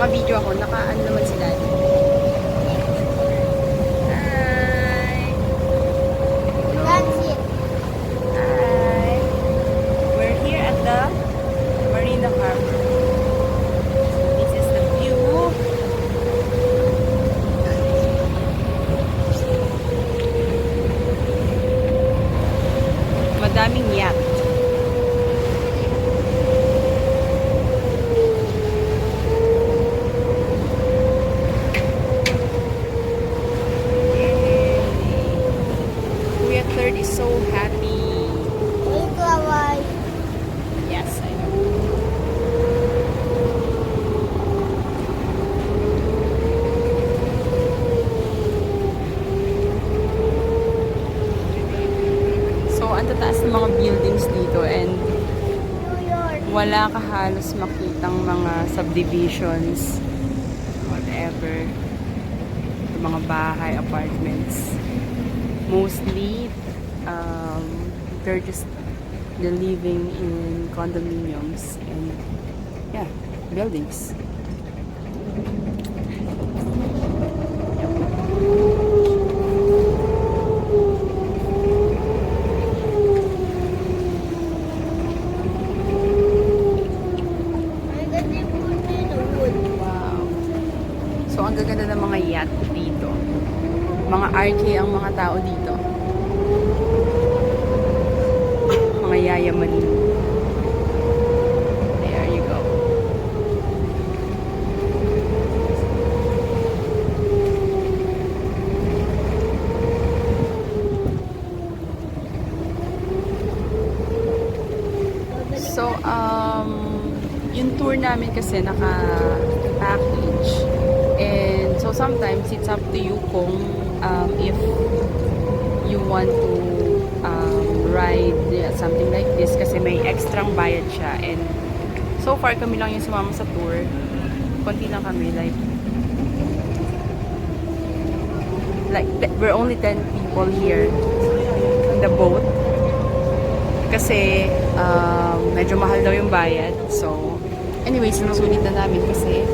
naka-video ako, naka-ano naman sila. Hi! That's it. Hi! We're here at the Marina Harbor. This is the view. Madaming yacht. Third is so happy. Yes, I know. So, ang tataas ng mga buildings dito and wala ka halos makitang mga subdivisions, whatever. Yung mga bahay, apartments. Mostly, they're living in condominiums and yeah, buildings. Wow. So ang gaganda ng mga yacht dito. Mga RK ang mga tao dito. Mga yayamanin. There you go. So, yung tour namin kasi naka-package. And so sometimes it's up to you kung if you want to ride something like this kasi may extrang bayad siya. And so far kami lang yung sumama sa tour. Konti lang kami, like we're only 10 people here in the boat kasi medyo mahal daw yung bayad. So anyways, sinusulit na namin kasi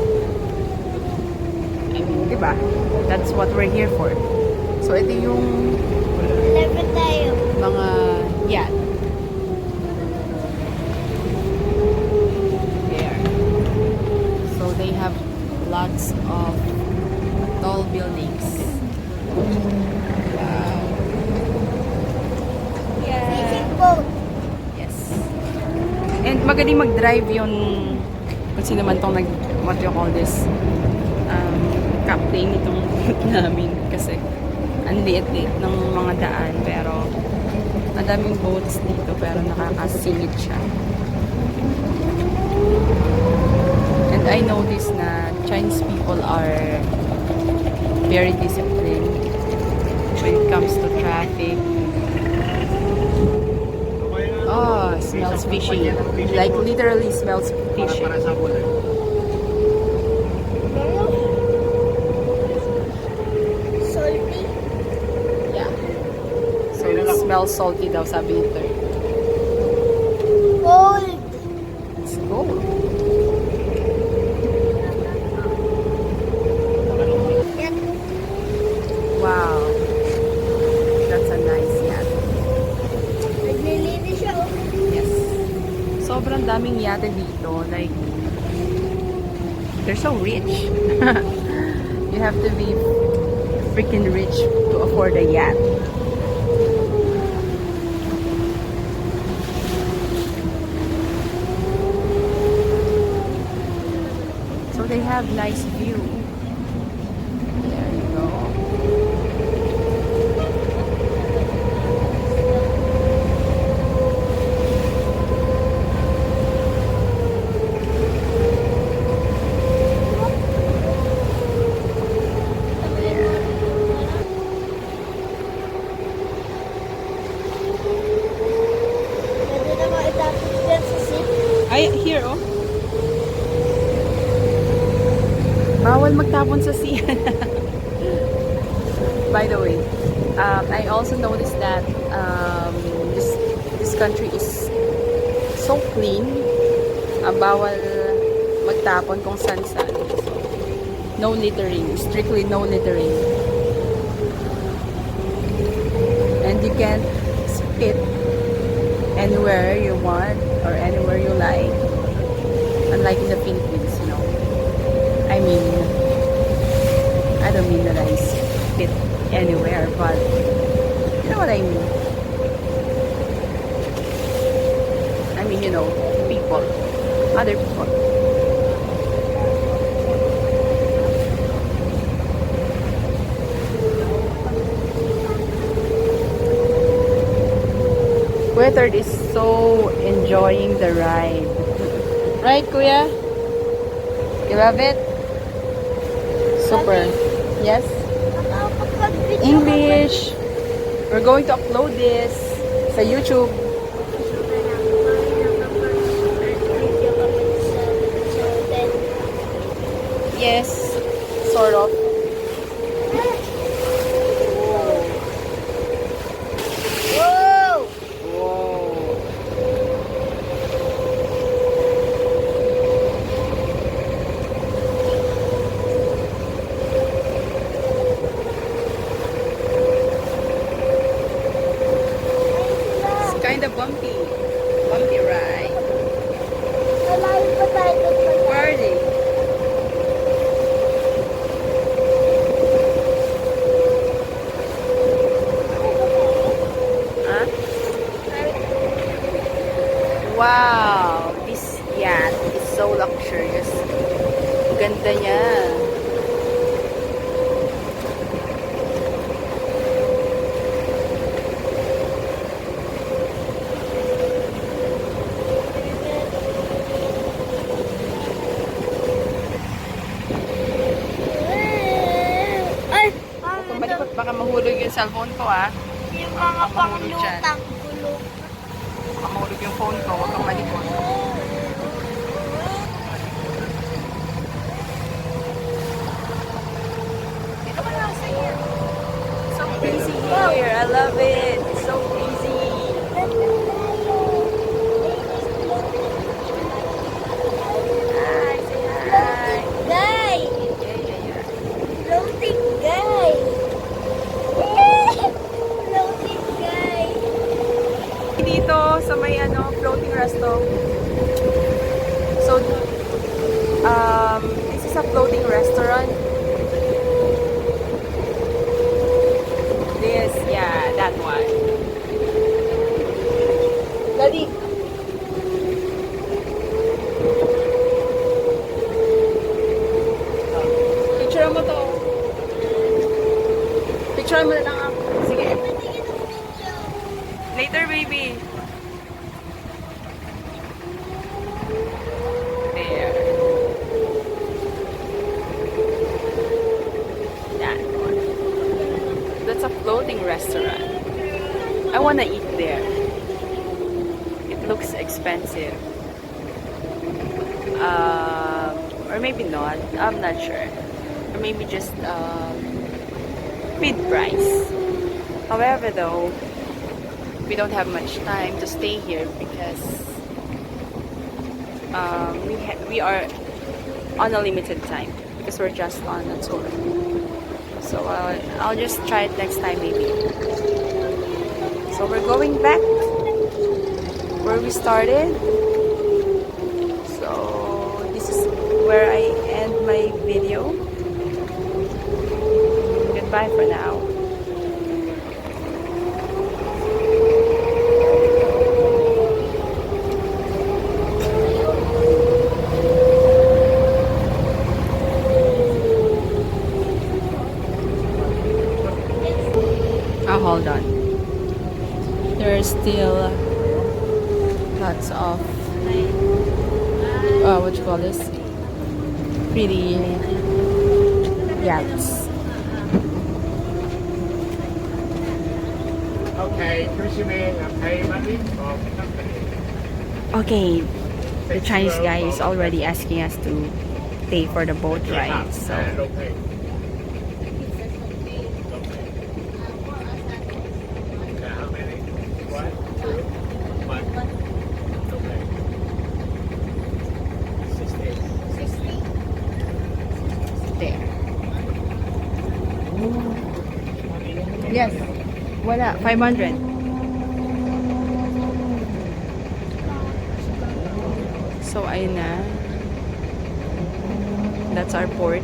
I mean, diba? That's what we're here for. So ito yung mga yacht. There. So they have lots of tall buildings. Wow. Yeah. Yes. And magaling mag-drive yung kung sino man tong what do you call this? Captain itong namin kasi ang liit-liit ng mga daan pero ang daming boats dito pero nakakasingit siya. And I noticed na Chinese people are very disciplined when it comes to traffic. Oh, smells fishy. Like literally smells fishy. Smells salty daw, sabi nito. Gold. It's gold. Wow. That's a nice yacht. Naglilinis siya. Yes. Sobrang daming yate dito. Like, they're so rich. You have to be freaking rich to afford a yacht. They have nice view. There you go. Pwede naman itapos dyan sa seat. Ay, here oh. Bawal magtapon sa sea. By the way, I also noticed that this country is so clean. Bawal magtapon kung saan-saan. So, No littering. Strictly no littering. And you can spit anywhere you want or anywhere you like. Unlike in the Philippines, you know. I mean, I don't mean that I spit anywhere, but you know what I mean. I mean, you know, people, other people. Weather is so enjoying the ride. Right, Kuya? You love it? Super. Yes? English. We're going to upload this sa YouTube. Yes, sort of. Whoa! Whoa. It's kind of bumpy. Bumpy ride. Malayo pa tayo doon sa Where are they? Huh? Wow, this yacht is so luxurious. Ganda niya. Ay! Kung malikot, baka mahulog yung cellphone ko ah. Yung mga panglutang gulong. Baka mahulog yung phone ko, huwag kang malikot. Dito ka lang sa here. So easy here. I love it. It's so easy. Hi, say hi. Guy! Yeah. Floating guy! Floating guy! Dito sa may floating resto. So this is a floating restaurant. This, yeah, that one. Daddy. Picture mo to. Picture mo na lang ako. Sige. Later, baby. There. That one. That's a floating restaurant. I wanna eat there. It looks expensive. Or maybe not. I'm not sure. Or maybe just mid price. However, though, we don't have much time to stay here because we are on a limited time because we're just on a tour. So I'll just try it next time maybe. So we're going back where we started. So this is where I end my video. Goodbye for now. Oh, hold on. There's still lots of what you call this? Pretty yachts. Okay, Krishime, pay money or company? Okay, the Chinese guy is already asking us to pay for the boat ride. So And okay. How many? One, two, one. Okay. 16. there. Yes. Wala. 500. So, ayun na. That's our port.